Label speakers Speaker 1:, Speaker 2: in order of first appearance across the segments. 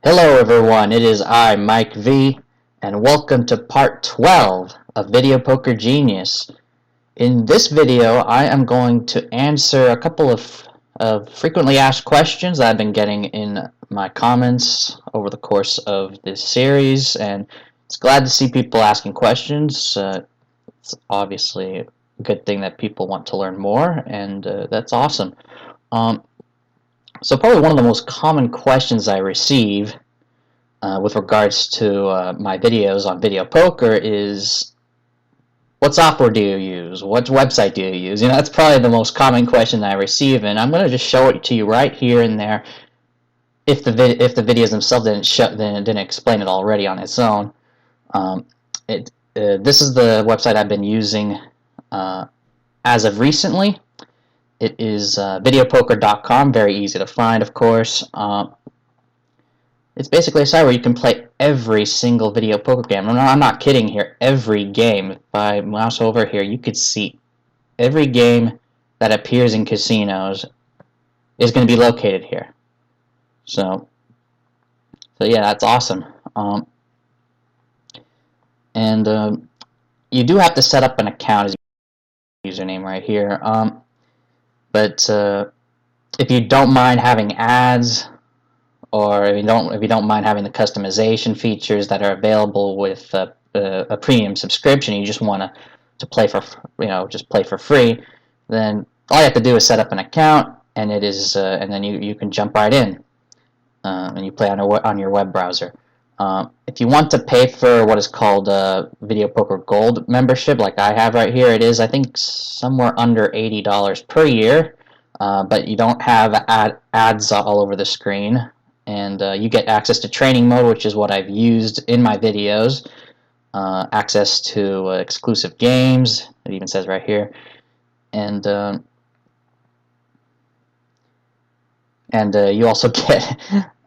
Speaker 1: Hello everyone, it is I, Mike V, and welcome to part 12 of Video Poker Genius. In this video, I am going to answer a couple of frequently asked questions that I've been getting in my comments over the course of this series, and it's glad to see people asking questions. It's obviously a good thing that people want to learn more, and that's awesome. So probably one of the most common questions I receive with regards to my videos on video poker is, what software do you use? What website do you use? That's probably the most common question that I receive, and I'm going to just show it to you right here and there. If the videos themselves didn't explain it already on its own, this is the website I've been using as of recently. It is videopoker.com, very easy to find, of course. It's basically a site where you can play every single video poker game. I'm not kidding here. Every game. If I mouse over here, you could see every game that appears in casinos is going to be located here. So yeah, that's awesome. You do have to set up an account as username right here. But if you don't mind having ads, or if you don't mind having the customization features that are available with a premium subscription, you just want to play for just play for free, then all you have to do is set up an account, and it is and then you can jump right in, and you play on your web browser. If you want to pay for what is called Video Poker Gold membership, like I have right here, it is, I think, somewhere under $80 per year, but you don't have ads all over the screen, and you get access to training mode, which is what I've used in my videos, access to exclusive games, it even says right here, and you also get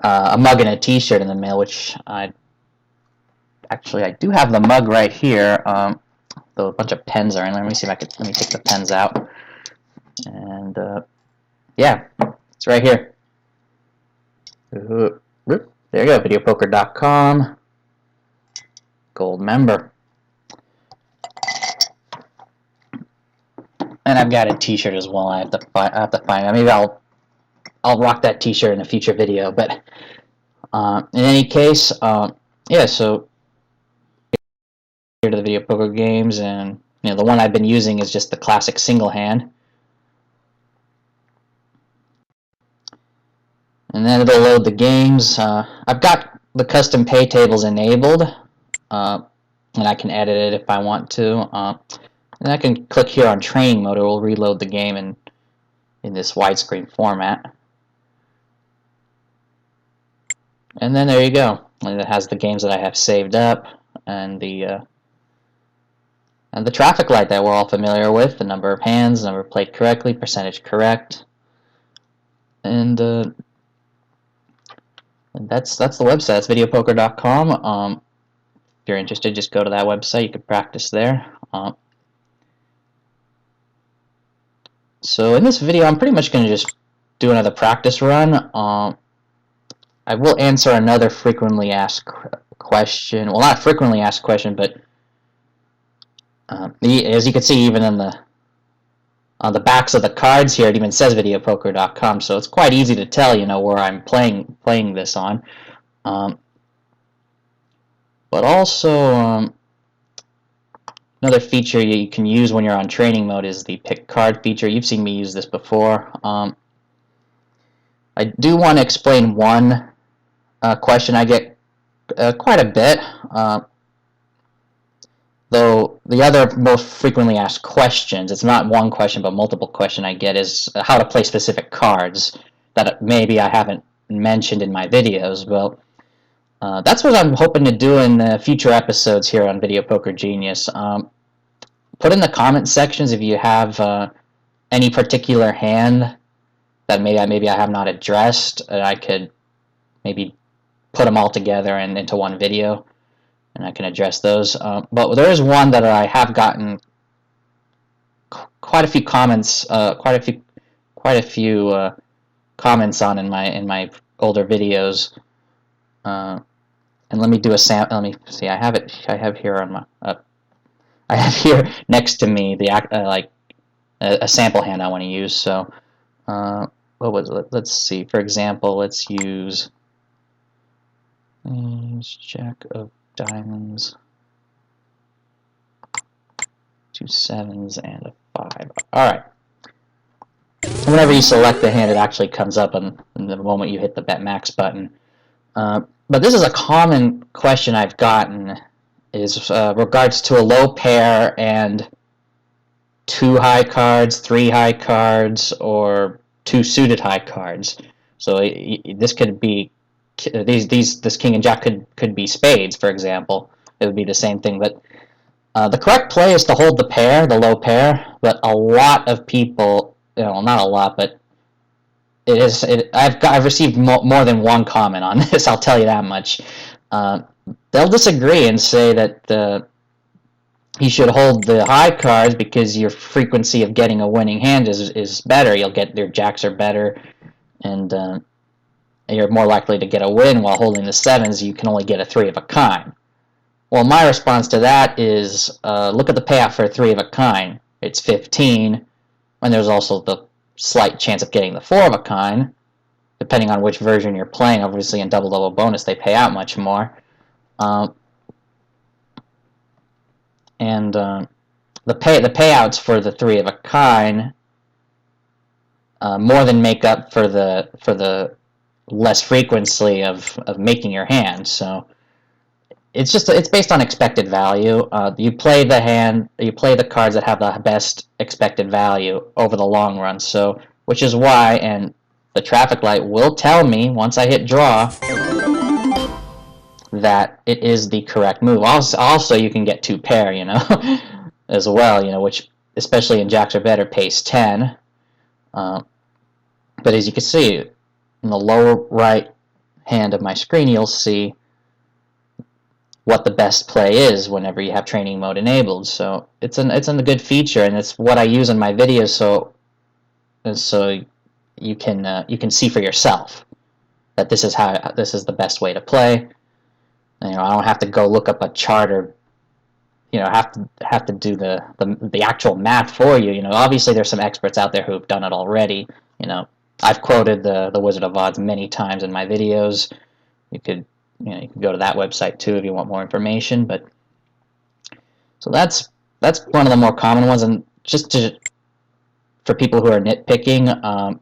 Speaker 1: a mug and a t-shirt in the mail, which I do have the mug right here, though a bunch of pens are in there. Let me see if let me take the pens out, and yeah, it's right here. There you go, videopoker.com, gold member. And I've got a t-shirt as well. I have to find it. Maybe I'll rock that t-shirt in a future video, but in any case, yeah, so here to the video poker games, and the one I've been using is just the classic single hand. And then it'll load the games. I've got the custom pay tables enabled, and I can edit it if I want to. And I can click here on training mode. It will reload the game in this widescreen format. And then there you go. And it has the games that I have saved up, and the traffic light that we're all familiar with, the number of hands, number played correctly, percentage correct, and that's the website. That's videopoker.com. If you're interested, just go to that website. You can practice there. So in this video, I'm pretty much going to just do another practice run. I will answer another frequently asked question. Well, not frequently asked question, but as you can see, even on the backs of the cards here, it even says videopoker.com, so it's quite easy to tell, where I'm playing this on. But also, another feature you can use when you're on training mode is the pick card feature. You've seen me use this before. I do want to explain one question I get quite a bit, though the other most frequently asked questions, it's not one question but multiple question I get, is how to play specific cards that maybe I haven't mentioned in my videos. Well, that's what I'm hoping to do in the future episodes here on Video Poker Genius. Put in the comment sections if you have any particular hand that maybe I have not addressed, and I could maybe put them all together and into one video, and I can address those. But there is one that I have gotten quite a few comments, quite a few comments on in my older videos. And let me do a sample. Let me see. I have it. I have here on my. I have here next to me the like a sample hand I want to use. So, what was it? Let's see. For example, let's use Jack of Diamonds, 2 7s, and a 5. All right. Whenever you select the hand, it actually comes up in the moment you hit the Bet Max button. But this is a common question I've gotten, is regards to a low pair and 2 high cards, 3 high cards, or 2 suited high cards. So this could be this king and jack could be spades, for example. It would be the same thing, but the correct play is to hold the pair, the low pair. But a lot of people, not a lot, but I've received more than one comment on this. I'll tell you that much. They'll disagree and say that you should hold the high cards because your frequency of getting a winning hand is better. You'll get your jacks are better, and you're more likely to get a win. While holding the 7s, you can only get a 3 of a kind. Well, my response to that is look at the payout for a 3 of a kind. It's 15, and there's also the slight chance of getting the 4 of a kind, depending on which version you're playing. Obviously, in double bonus, they pay out much more. The payouts for the 3 of a kind more than make up for the less frequency of making your hand. So it's based on expected value. You play the cards that have the best expected value over the long run. So, which is why, and the traffic light will tell me once I hit draw that it is the correct move. Also, you can get 2 pair, as well, which especially in jacks or better pays 10. But as you can see in the lower right hand of my screen, you'll see what the best play is whenever you have training mode enabled. So it's a good feature, and it's what I use in my videos. So you can see for yourself that this is the best way to play. And, I don't have to go look up a chart or have to do the actual math for you. Obviously there's some experts out there who have done it already. I've quoted the Wizard of Odds many times in my videos. You can go to that website too if you want more information. But so that's one of the more common ones. And just for people who are nitpicking,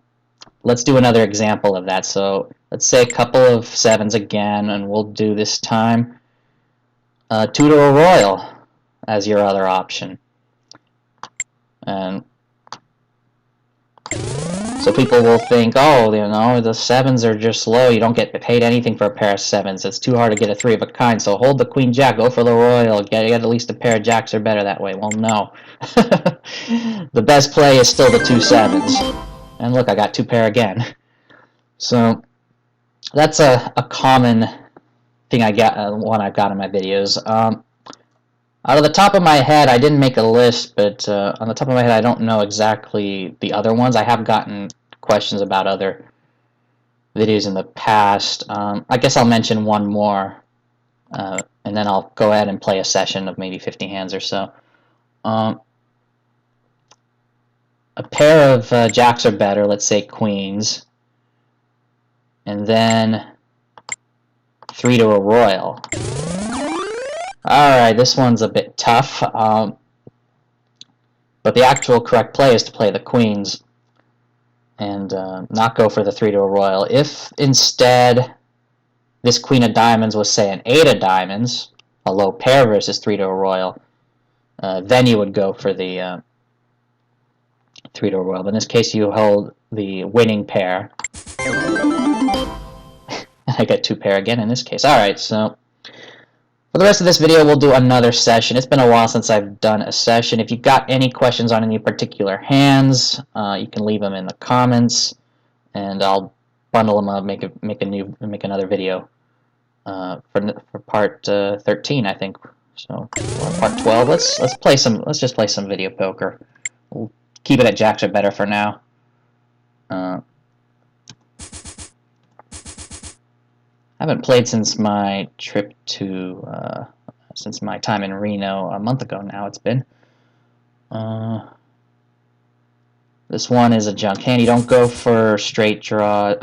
Speaker 1: let's do another example of that. So let's say a couple of 7s again, and we'll do this time 2 to a royal as your other option. And so people will think, oh, the 7s are just low. You don't get paid anything for a pair of 7s. It's too hard to get a 3 of a kind. So hold the queen jack, go for the royal, get at least a pair of jacks or better that way. Well, no. The best play is still the 2 7s. And look, I got 2 pair again. So that's a common thing one I've got in my videos. Out of the top of my head, I didn't make a list, but on the top of my head, I don't know exactly the other ones. I have gotten questions about other videos in the past. I guess I'll mention one more, and then I'll go ahead and play a session of maybe 50 hands or so. A pair of jacks or better, let's say queens, and then 3 to a royal. Alright, this one's a bit tough, but the actual correct play is to play the queens and not go for the 3 to a royal. If instead this queen of diamonds was, say, an 8 of diamonds, a low pair versus 3 to a royal, then you would go for the 3 to a royal. But in this case, you hold the winning pair. I got 2 pair again in this case. Alright, so for the rest of this video, we'll do another session. It's been a while since I've done a session. If you've got any questions on any particular hands, you can leave them in the comments, and I'll bundle them up, make another video for part 13, I think. So part 12. Let's just play some video poker. We'll keep it at jacks or better for now. haven't played since my trip to, since my time in Reno a month ago now it's been. This one is a junk hand. You don't go for straight draw,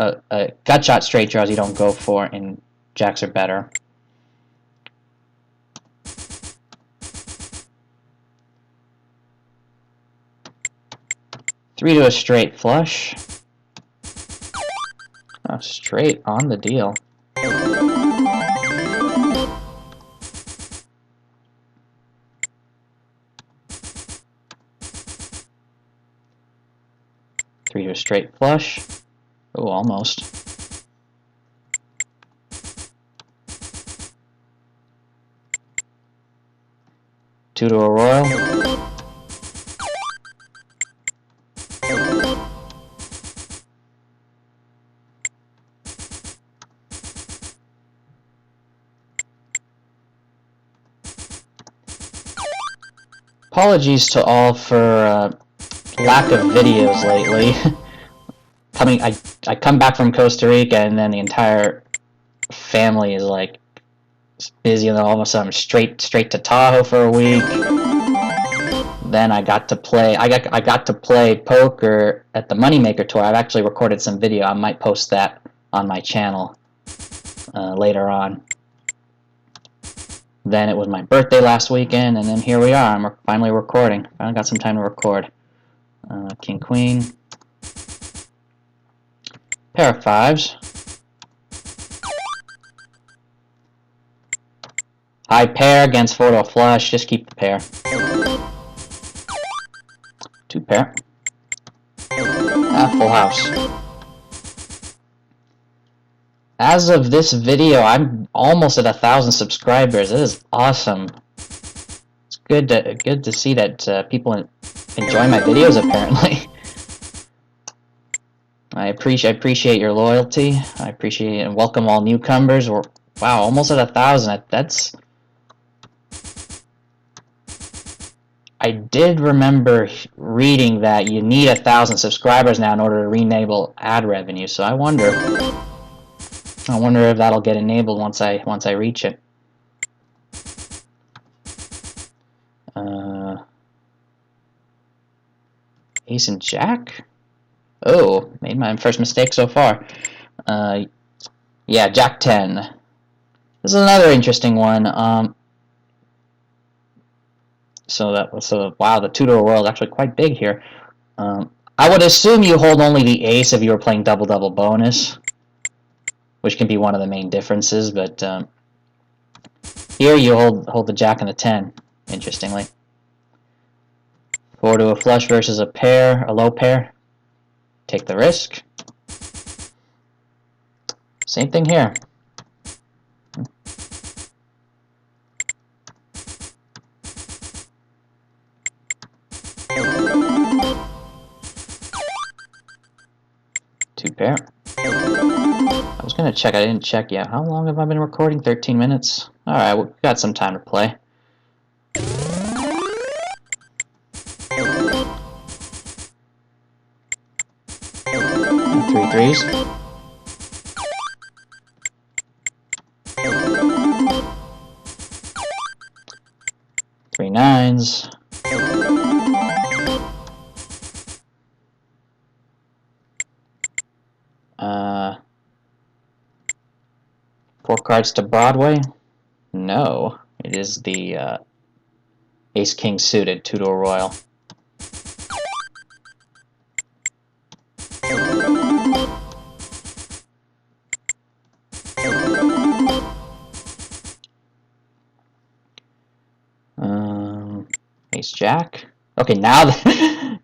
Speaker 1: gut shot straight draws you don't go for in jacks or better. Three to a straight flush. Oh, straight on the deal. Three to a straight flush. Oh, almost. Two to a royal. Apologies to all for lack of videos lately. I come back from Costa Rica and then the entire family is like busy, and then all of a sudden I'm straight to Tahoe for a week. Then I got to play poker at the Moneymaker tour. I've actually recorded some video. I might post that on my channel later on. Then it was my birthday last weekend, and then here we are. I'm finally recording. Finally got some time to record. King, queen. Pair of fives. High pair against four to a flush. Just keep the pair. Two pair. Full house. As of this video, I'm almost at 1,000 subscribers. It is awesome. It's good to see that people enjoy my videos. Apparently, I appreciate your loyalty. I appreciate and welcome all newcomers. Wow, almost at 1,000. I did remember reading that you need 1,000 subscribers now in order to re-enable ad revenue. So I wonder if that'll get enabled once I reach it. Ace and Jack. Oh, made my first mistake so far. Yeah, Jack 10. This is another interesting one. Wow, the two to a royal is actually quite big here. I would assume you hold only the ace if you were playing double bonus, which can be one of the main differences. But here you hold the Jack and the 10. Interestingly, four to a flush versus a pair, a low pair. Take the risk. Same thing here. Two pair. I was gonna check. I didn't check yet. How long have I been recording? 13 minutes. All right, we've got some time to play. Three threes. Three nines. Four cards to Broadway? No, it is the Ace King suited, two to a royal. Ace Jack. Okay, now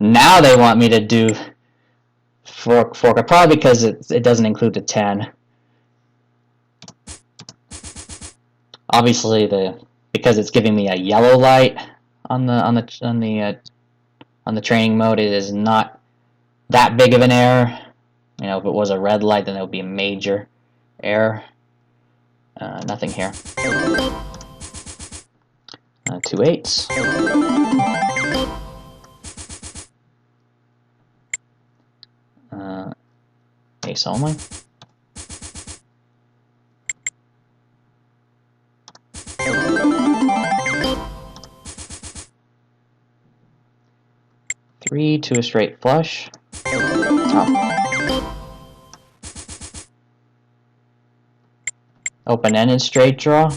Speaker 1: now they want me to do fork, probably because it doesn't include the 10. Obviously, because it's giving me a yellow light on the training mode, it is not that big of an error. You know, if it was a red light, then it would be a major error. Nothing here. Two eights. Ace only. 3 to a straight flush. Oh. Open-ended straight draw.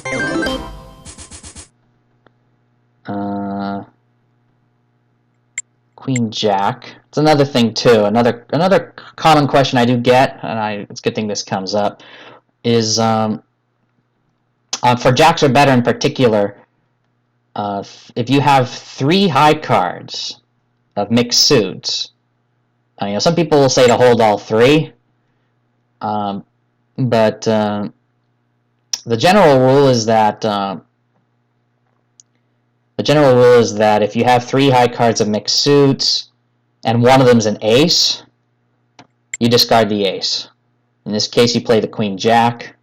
Speaker 1: Queen Jack. It's another thing too. Another common question I do get, and it's a good thing this comes up, is for jacks or better in particular. If you have 3 high cards of mixed suits, you know, some people will say to hold all 3, but the general rule is that if you have 3 high cards of mixed suits and one of them's an ace, you discard the ace. In this case, you play the Queen Jack.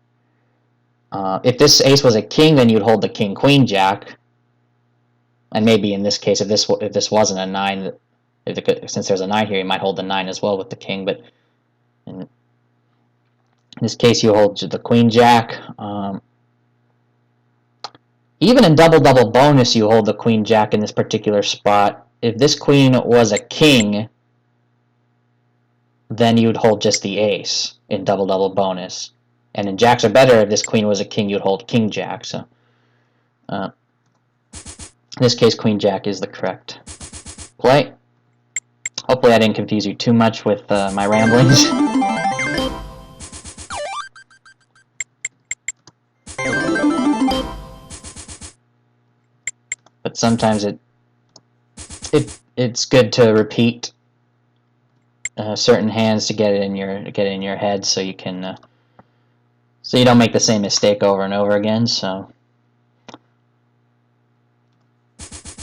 Speaker 1: If this ace was a king, then you'd hold the King Queen Jack. And maybe in this case, if this wasn't a 9, since there's a 9 here, you might hold the 9 as well with the king. But in this case, you hold the Queen Jack. Even in double-double bonus, you hold the Queen Jack in this particular spot. If this queen was a king, then you'd hold just the ace in double-double bonus. And in jacks or better, if this queen was a king, you'd hold King Jack. So, in this case, Queen Jack is the correct play. Hopefully I didn't confuse you too much with my ramblings. But sometimes it's good to repeat certain hands to get it in your head, so you can so you don't make the same mistake over and over again. So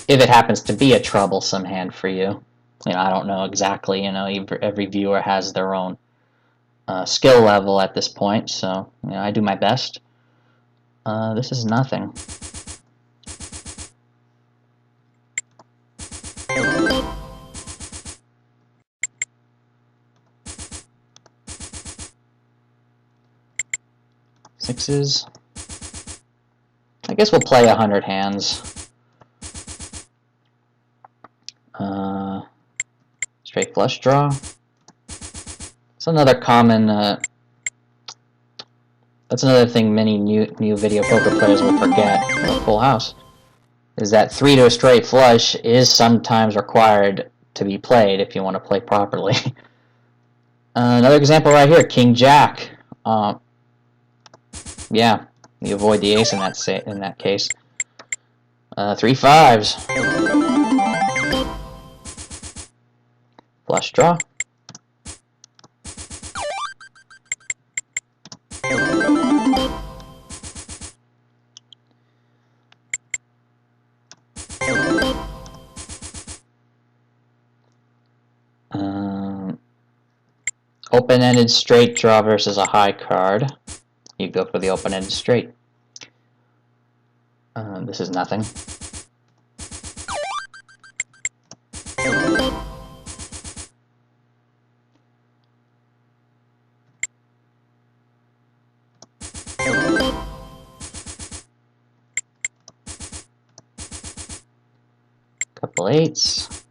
Speaker 1: if it happens to be a troublesome hand for you, I don't know exactly. Every viewer has their own skill level at this point, so I do my best. This is nothing. Sixes. I guess we'll play 100 hands. Straight flush draw. It's another common. That's another thing many new video poker players will forget about full house, is that 3 to a straight flush is sometimes required to be played if you want to play properly. Another example right here, King Jack. Yeah, you avoid the ace in that case. 3 5s. Flush draw. Open-ended straight draw versus a high card. You go for the open-ended straight. This is nothing. Couple 8s.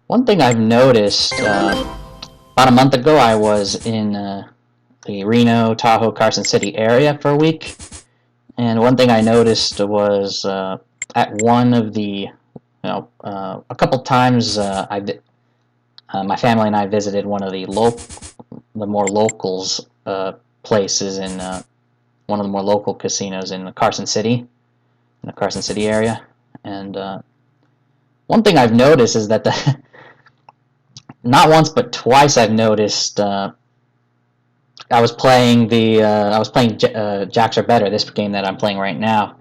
Speaker 1: One thing I've noticed, about a month ago I was in the Reno, Tahoe, Carson City area for a week, and one thing I noticed was at one of the, a couple times my family and I visited one of the more locals places in one of the more local casinos in Carson City, in the Carson City area, and one thing I've noticed is that not once but twice I've noticed I was playing jacks or better, this game that I'm playing right now.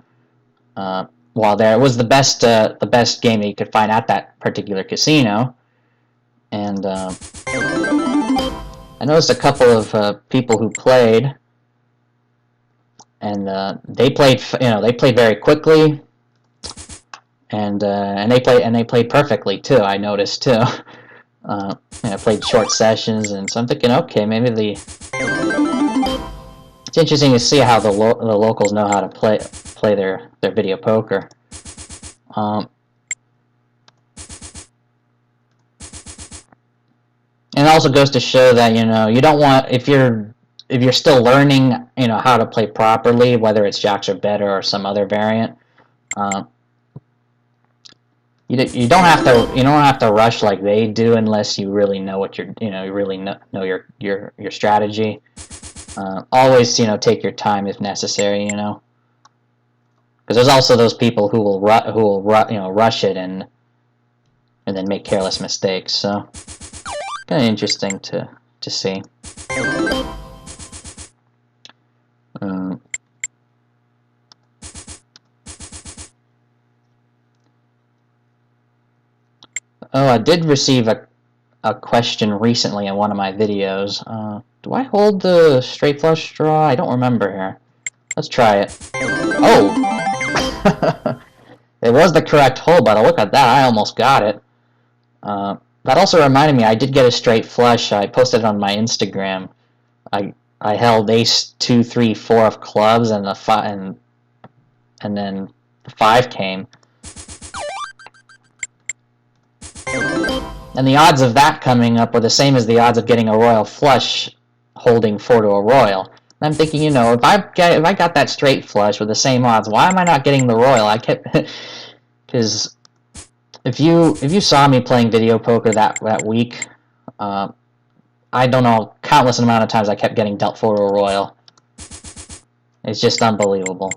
Speaker 1: While there, it was the best game that you could find at that particular casino, and I noticed a couple of people who played, and they played very quickly, and they played perfectly too. I noticed too. Played short sessions, and so I'm thinking, okay, maybe it's interesting to see how the locals know how to play their video poker. And it also goes to show that, you know, you don't want, if you're still learning, you know, how to play properly, whether it's jacks or better or some other variant, you don't have to rush like they do unless you really know what you really know your strategy. Always, you know, take your time if necessary, you know, because there's also those people who will rush it and then make careless mistakes. So kind of interesting to see. Oh, I did receive a question recently in one of my videos. Do I hold the straight flush draw? I don't remember here. Let's try it. Oh! It was the correct hold, but look at that. I almost got it. That also reminded me, I did get a straight flush. I posted it on my Instagram. I held ace 2, 3, 4 of clubs, and and then the 5 came. And the odds of that coming up were the same as the odds of getting a royal flush holding 4 to a royal. And I'm thinking, you know, if I got that straight flush with the same odds, why am I not getting the royal? I kept, because if you saw me playing video poker that week, I don't know, countless amount of times I kept getting dealt 4 to a royal. It's just unbelievable.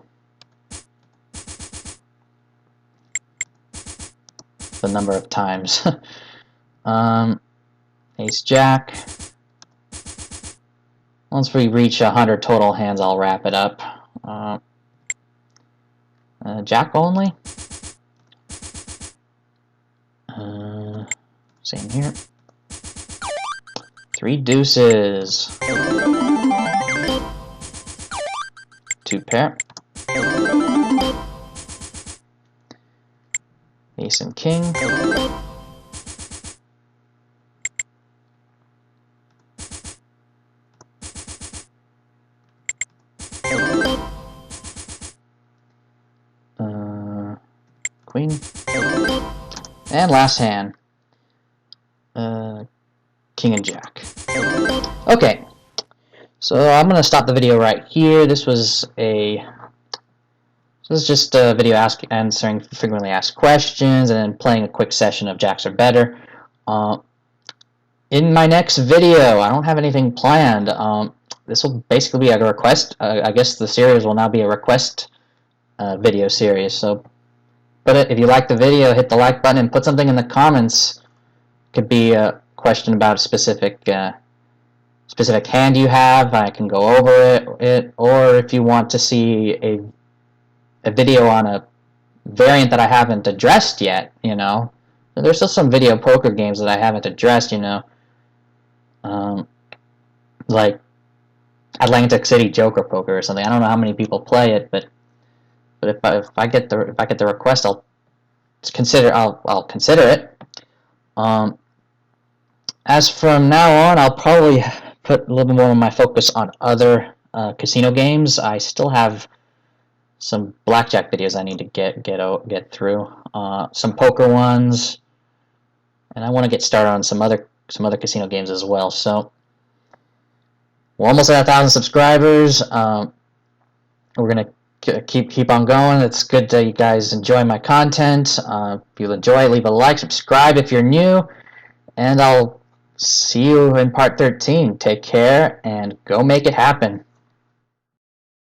Speaker 1: The number of times. Ace Jack. Once we reach 100 total hands, I'll wrap it up. Jack only. Same here. 3 deuces. 2 pair. Ace and king. Queen. And last hand. King and Jack. Okay. So I'm going to stop the video right here. This was just a video answering frequently asked questions and then playing a quick session of jacks or better. In my next video, I don't have anything planned. This will basically be a request. I guess the series will now be a request video series. So, if you like the video, hit the like button and put something in the comments. Could be a question about a specific hand you have. I can go over it. Or if you want to see a video on a variant that I haven't addressed yet, you know. There's still some video poker games that I haven't addressed, you know. Like Atlantic City Joker Poker or something. I don't know how many people play it, but if I get the request, I'll consider it. As from now on, I'll probably put a little bit more of my focus on other casino games. I still have some blackjack videos I need to get through, some poker ones, and I want to get started on some other casino games as well. So we're almost at 1,000 subscribers. We're gonna keep on going. It's good that you guys enjoy my content. If you enjoy it, leave a like, subscribe if you're new, and I'll see you in part 13. Take care and go make it happen.